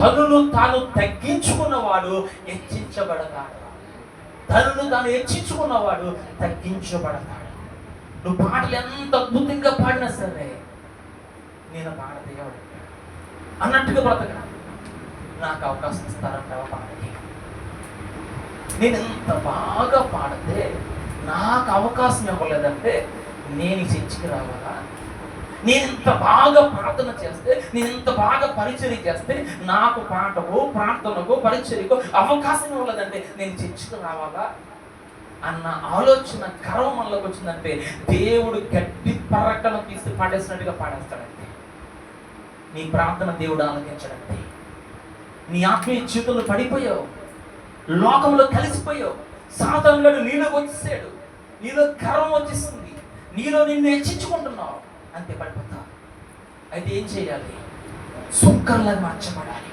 తనను తాను తగ్గించుకున్నవాడు హెచ్చించబడతాడు. తనను తాను హెచ్చించుకున్నవాడు తగ్గించబడతాడు. నువ్వు పాటలు ఎంత అద్భుతంగా పాడినా సరే, నేను పాట దేవుడు అన్నట్టుగా బ్రతక, నాకు అవకాశం ఇస్తారంటావా పాటకి? నేను ఎంత బాగా పాడితే నాకు అవకాశం ఇవ్వలేదంటే నేను చర్చికి రావాలా? నేను ఇంత బాగా ప్రార్థన చేస్తే, నేను ఇంత బాగా పరిచర్య చేస్తే నాకు పాటకు, ప్రార్థనకు, పరిచర్యకు అవకాశం ఇవ్వలేదంటే నేను చర్చికి రావాలా అన్న ఆలోచన గర్వం మనలోకి వచ్చిందంటే దేవుడు గట్టి పరకను తీసి పాడేసినట్టుగా పాడేస్తాడంటే, నీ ప్రార్థన దేవుడు ఆలకించడంటే, నీ ఆత్మీయ జీవితంలో పడిపోయావు, లోకంలో కలిసిపోయావు, సాతానుడు నీలోకి వచ్చేసాడు, నీలో గర్వం వచ్చేస్తుంది, నీలో నిన్ను హెచ్చించుకుంటున్నావు, అంతే పడిపోతావు. అయితే ఏం చేయాలి? సుక్కర్లాగా మార్చబడాలి.